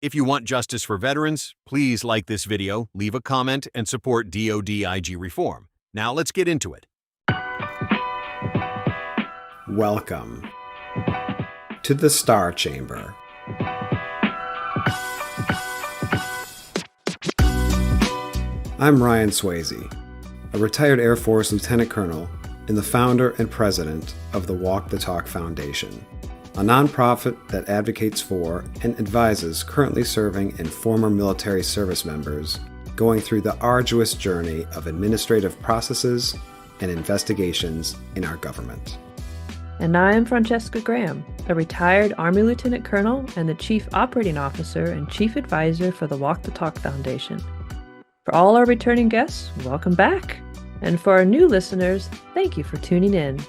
If you want justice for veterans, please like this video, leave a comment, and support DOD IG reform. Now let's get into it. Welcome to the Star Chamber. I'm Ryan Swayze, a retired Air Force Lieutenant Colonel and the founder and president of the Walk the Talk Foundation, a nonprofit that advocates for and advises currently serving and former military service members going through the arduous journey of administrative processes and investigations in our government. And I am Francesca Graham, a retired Army Lieutenant Colonel and the Chief Operating Officer and Chief Advisor for the Walk the Talk Foundation. For all our returning guests, welcome back. And for our new listeners, thank you for tuning in.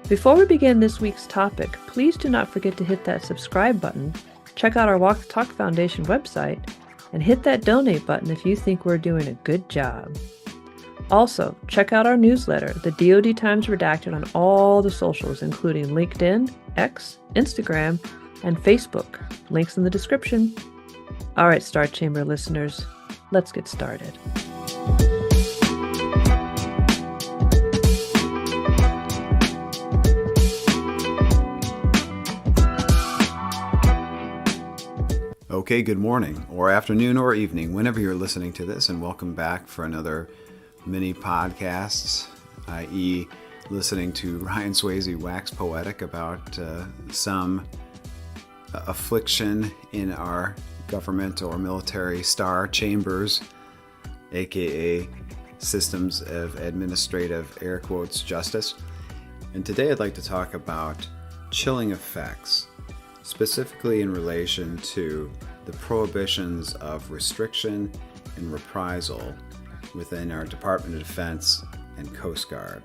Before we begin this week's topic, please do not forget to hit that subscribe button, check out our Walk the Talk Foundation website, and hit that donate button if you think we're doing a good job. Also, check out our newsletter, the DOD Times Redacted, on all the socials, including LinkedIn, X, Instagram, and Facebook. Links in the description. All right, Star Chamber listeners, let's get started. Okay, good morning, or afternoon, or evening, whenever you're listening to this, and welcome back for another mini podcasts, i.e. listening to Ryan Swayze wax poetic about some affliction in our government or military star chambers, aka systems of administrative air quotes justice. And today I'd like to talk about chilling effects, specifically in relation to the prohibitions of restriction and reprisal within our Department of Defense and Coast Guard.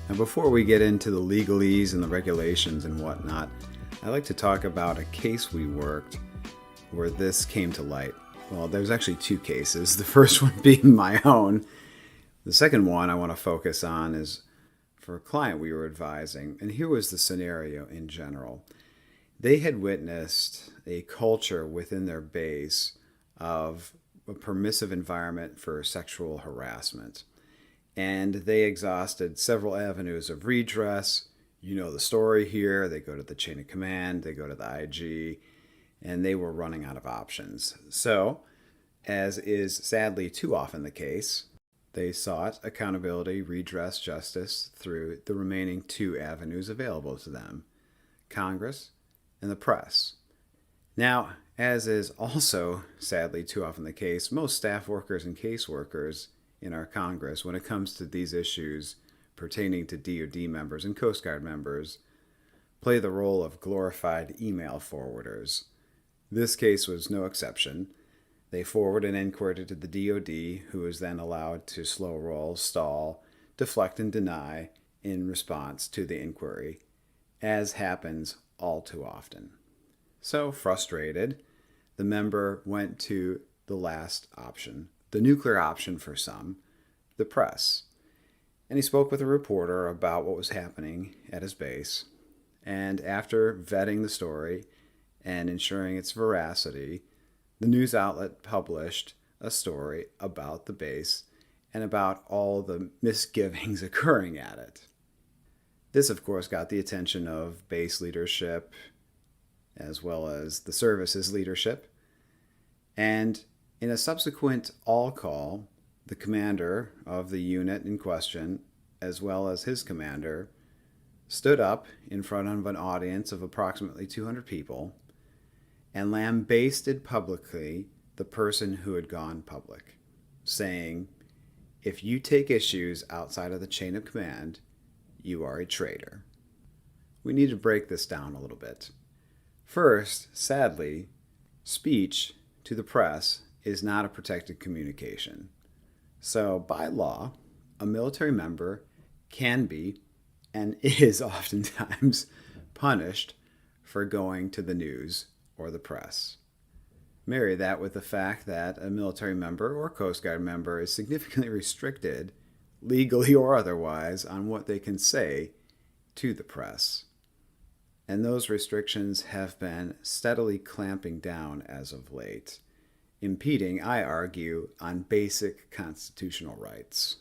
Now, before we get into the legalese and the regulations and whatnot, I'd like to talk about a case we worked where this came to light. Well, there's actually two cases. The first one being my own. The second one I want to focus on is for a client we were advising, and here was the scenario in general. They had witnessed a culture within their base of a permissive environment for sexual harassment. And they exhausted several avenues of redress. You know the story here. They go to the chain of command, they go to the IG, and they were running out of options. So, as is sadly too often the case, they sought accountability, redress, justice through the remaining two avenues available to them: Congress and the press. Now, as is also sadly too often the case, most staff workers and caseworkers in our Congress, when it comes to these issues pertaining to DOD members and Coast Guard members, play the role of glorified email forwarders. This case was no exception. They forward an inquiry to the DOD, who is then allowed to slow roll, stall, deflect, and deny in response to the inquiry, as happens all too often. So, frustrated, the member went to the last option, the nuclear option for some, the press. And he spoke with a reporter about what was happening at his base. And after vetting the story and ensuring its veracity, the news outlet published a story about the base and about all the misgivings occurring at it. This, of course, got the attention of base leadership, as well as the service's leadership. And in a subsequent all-call, the commander of the unit in question, as well as his commander, stood up in front of an audience of approximately 200 people and lambasted publicly the person who had gone public, saying, "If you take issues outside of the chain of command, you are a traitor." We need to break this down a little bit. First, sadly, speech to the press is not a protected communication. So, by law, a military member can be, and is oftentimes, punished for going to the news or the press. Marry that with the fact that a military member or Coast Guard member is significantly restricted, legally or otherwise, on what they can say to the press. and those restrictions have been steadily clamping down as of late, impeding, I argue, on basic constitutional rights.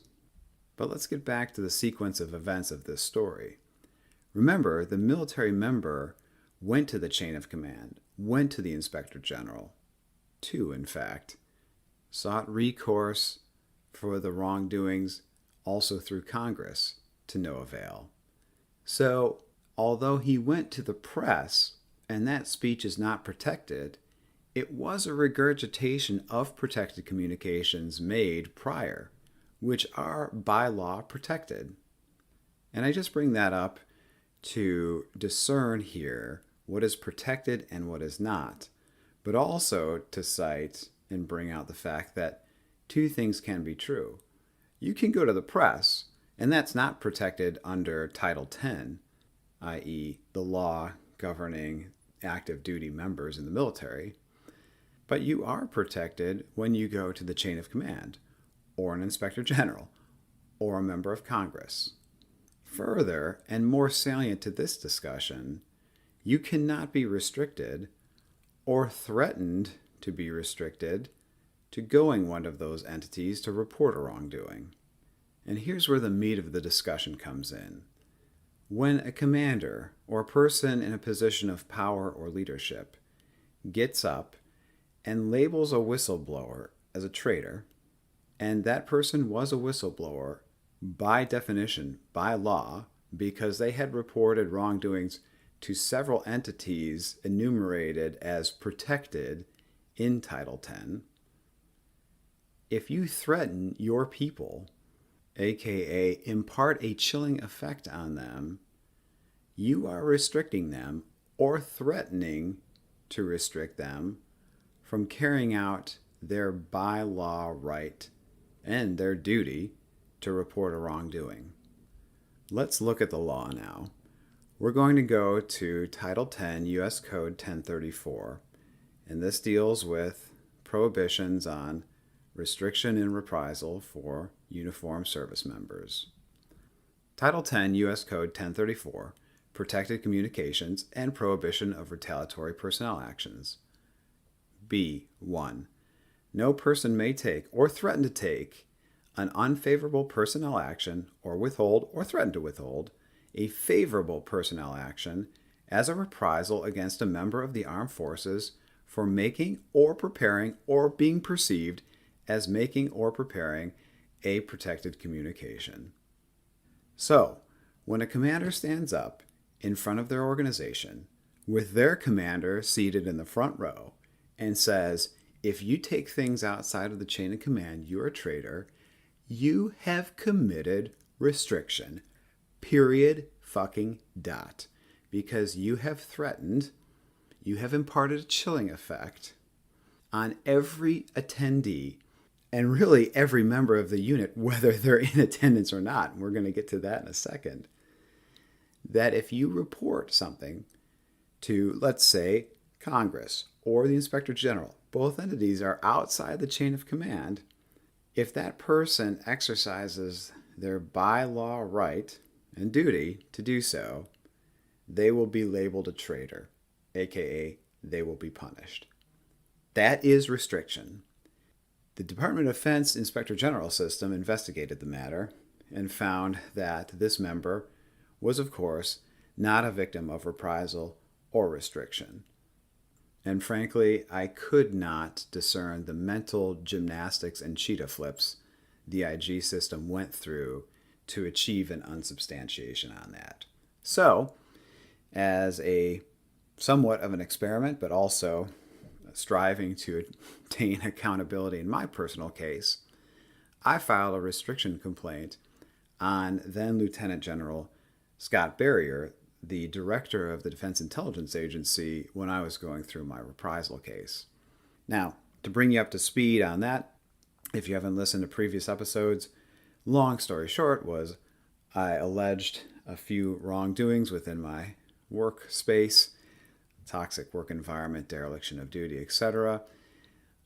But let's get back to the sequence of events of this story. Remember, the military member went to the chain of command, went to the Inspector General, two, in fact, sought recourse for the wrongdoings also through Congress, to no avail. So, although he went to the press, and that speech is not protected, it was a regurgitation of protected communications made prior, which are by law protected. And I just bring that up to discern here what is protected and what is not, but also to cite and bring out the fact that two things can be true. You can go to the press, and that's not protected under Title 10, i.e. the law governing active duty members in the military, but you are protected when you go to the chain of command, or an Inspector General, or a member of Congress. Further, and more salient to this discussion, you cannot be restricted or threatened to be restricted to going one of those entities to report a wrongdoing. And here's where the meat of the discussion comes in. When a commander or a person in a position of power or leadership gets up and labels a whistleblower as a traitor, and that person was a whistleblower by definition, by law, because they had reported wrongdoings to several entities enumerated as protected in Title 10, if you threaten your people, aka impart a chilling effect on them, you are restricting them or threatening to restrict them from carrying out their by law right and their duty to report a wrongdoing. Let's look at the law now. We're going to go to Title 10 U.S. Code 1034, and this deals with prohibitions on restriction and reprisal for uniformed service members. Title 10 U.S. Code 1034, Protected Communications and Prohibition of Retaliatory Personnel Actions. B.1. No person may take or threaten to take an unfavorable personnel action or withhold or threaten to withhold a favorable personnel action as a reprisal against a member of the armed forces for making or preparing or being perceived as making or preparing a protected communication. So, when a commander stands up in front of their organization with their commander seated in the front row and says, if you take things outside of the chain of command, you're a traitor, you have committed restriction. Period. Fucking dot. Because you have threatened, you have imparted a chilling effect on every attendee and really every member of the unit, whether they're in attendance or not. And we're going to get to that in a second. That if you report something to, let's say, Congress or the Inspector General, both entities are outside the chain of command. If that person exercises their by law right and duty to do so, they will be labeled a traitor, aka they will be punished. That is restriction. The Department of Defense Inspector General system investigated the matter and found that this member was, of course, not a victim of reprisal or restriction. And frankly, I could not discern the mental gymnastics and cheetah flips the IG system went through to achieve an unsubstantiation on that. So, as a somewhat of an experiment, but also striving to attain accountability in my personal case, I filed a restriction complaint on then Lieutenant General Scott Barrier, the director of the Defense Intelligence Agency, when I was going through my reprisal case. Now, to bring you up to speed on that, if you haven't listened to previous episodes, long story short was I alleged a few wrongdoings within my workspace, toxic work environment, dereliction of duty, etc.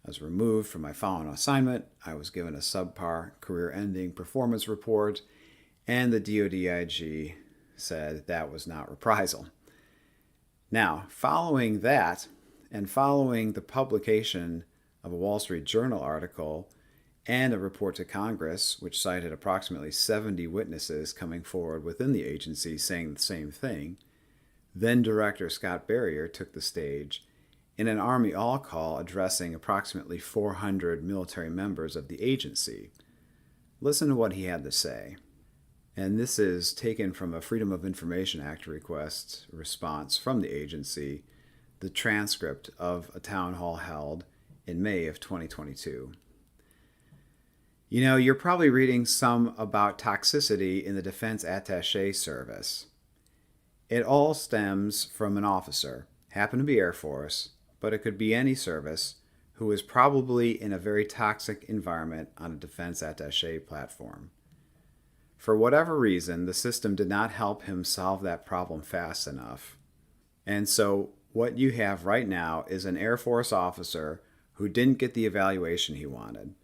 I was removed from my following assignment. I was given a subpar career-ending performance report, and the DOD IG said that was not reprisal. Now, following that, and following the publication of a Wall Street Journal article and a report to Congress, which cited approximately 70 witnesses coming forward within the agency saying the same thing, then Director Scott Berrier took the stage in an Army all-call addressing approximately 400 military members of the agency. Listen to what he had to say. And this is taken from a Freedom of Information Act request response from the agency, the transcript of a town hall held in May of 2022. You know, you're probably reading some about toxicity in the Defense Attaché Service. It all stems from an officer, happened to be Air Force, but it could be any service, who is probably in a very toxic environment on a Defense Attaché platform. For whatever reason, the system did not help him solve that problem fast enough. And so what you have right now is an Air Force officer who didn't get the evaluation he wanted.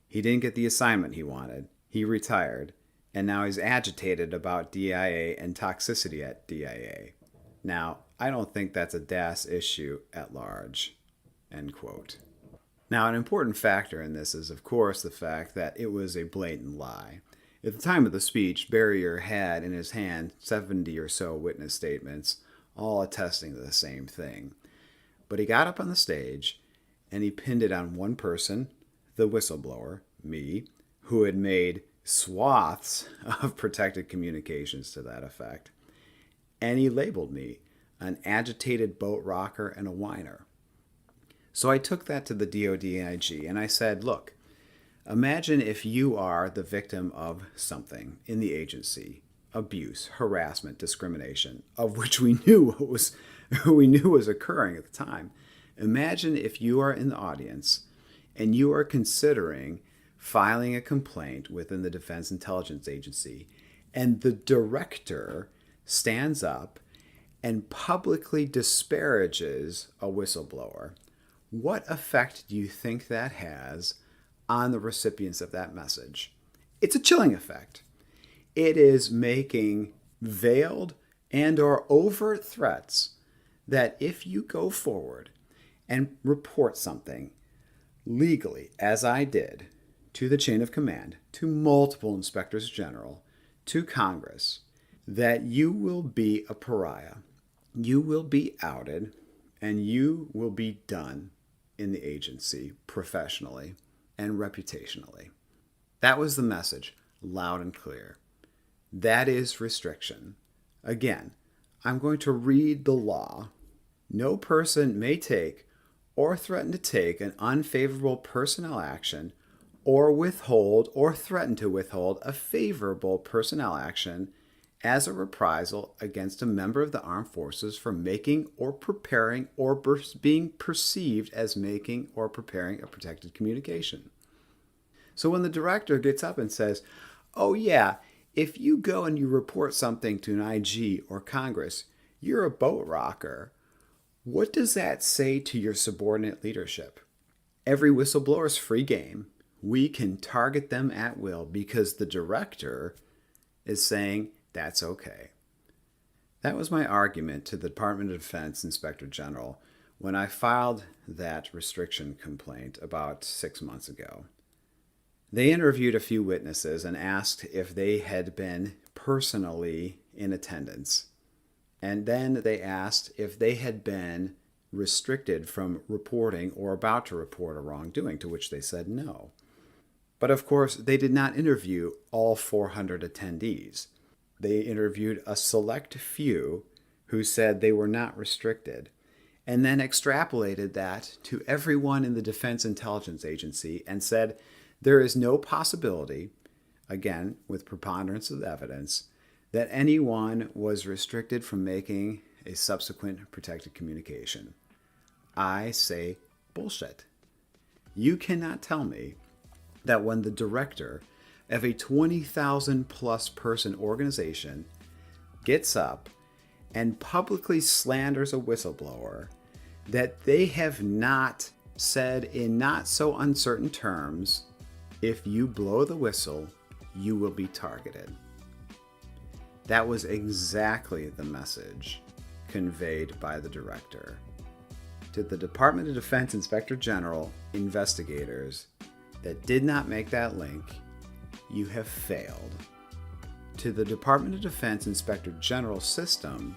He didn't get the assignment he wanted. He retired. And now he's agitated about DIA and toxicity at DIA. Now, I don't think that's a DAS issue at large. End quote. Now, an important factor in this is, of course, the fact that it was a blatant lie. At the time of the speech, Berrier had in his hand 70 or so witness statements, all attesting to the same thing. But he got up on the stage and he pinned it on one person, the whistleblower, me, who had made swaths of protected communications to that effect. And he labeled me an agitated boat rocker and a whiner. So I took that to the DOD IG and I said, look, imagine if you are the victim of something in the agency, abuse, harassment, discrimination, of which we knew was occurring at the time. Imagine if you are in the audience and you are considering filing a complaint within the Defense Intelligence Agency, and the director stands up and publicly disparages a whistleblower. What effect do you think that has on the recipients of that message? It's a chilling effect. It is making veiled and or overt threats that if you go forward and report something legally, as I did, to the chain of command, to multiple inspectors general, to Congress, that you will be a pariah, you will be outed, and you will be done in the agency professionally and reputationally. That was the message, loud and clear. That is restriction. Again, I'm going to read the law. No person may take or threaten to take an unfavorable personnel action or withhold or threaten to withhold a favorable personnel action as a reprisal against a member of the armed forces for making or preparing or being perceived as making or preparing a protected communication. So when the director gets up and says, oh yeah, if you go and you report something to an IG or Congress, you're a boat rocker, what does that say to your subordinate leadership? Every whistleblower is free game. We can target them at will because the director is saying that's okay. That was my argument to the Department of Defense Inspector General when I filed that restriction complaint about 6 months ago. They interviewed a few witnesses and asked if they had been personally in attendance. And then they asked if they had been restricted from reporting or about to report a wrongdoing, to which they said no. But of course, they did not interview all 400 attendees. They interviewed a select few who said they were not restricted, and then extrapolated that to everyone in the Defense Intelligence Agency and said there is no possibility, again, with preponderance of evidence, that anyone was restricted from making a subsequent protected communication. I say bullshit. You cannot tell me that when the director of a 20,000 plus person organization gets up and publicly slanders a whistleblower, that they have not said in not so uncertain terms, if you blow the whistle, you will be targeted. That was exactly the message conveyed by the director. To the Department of Defense Inspector General investigators that did not make that link, you have failed. To the Department of Defense Inspector General system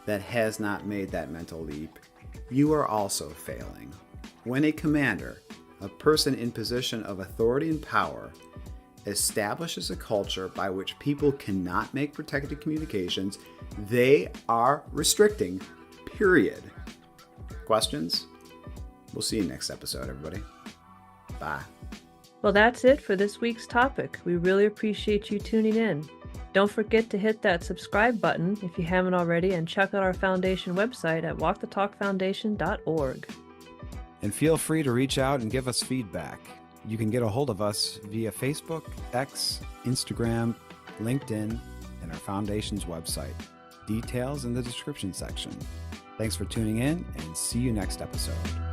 that has not made that mental leap, you are also failing. When a commander, a person in position of authority and power, establishes a culture by which people cannot make protected communications, they are restricting, period. Questions? We'll see you next episode, everybody. Bye. Well, that's it for this week's topic. We really appreciate you tuning in. Don't forget to hit that subscribe button if you haven't already, and check out our foundation website at walkthetalkfoundation.org. And feel free to reach out and give us feedback. You can get a hold of us via Facebook, X, Instagram, LinkedIn, and our foundation's website. Details in the description section. Thanks for tuning in, and see you next episode.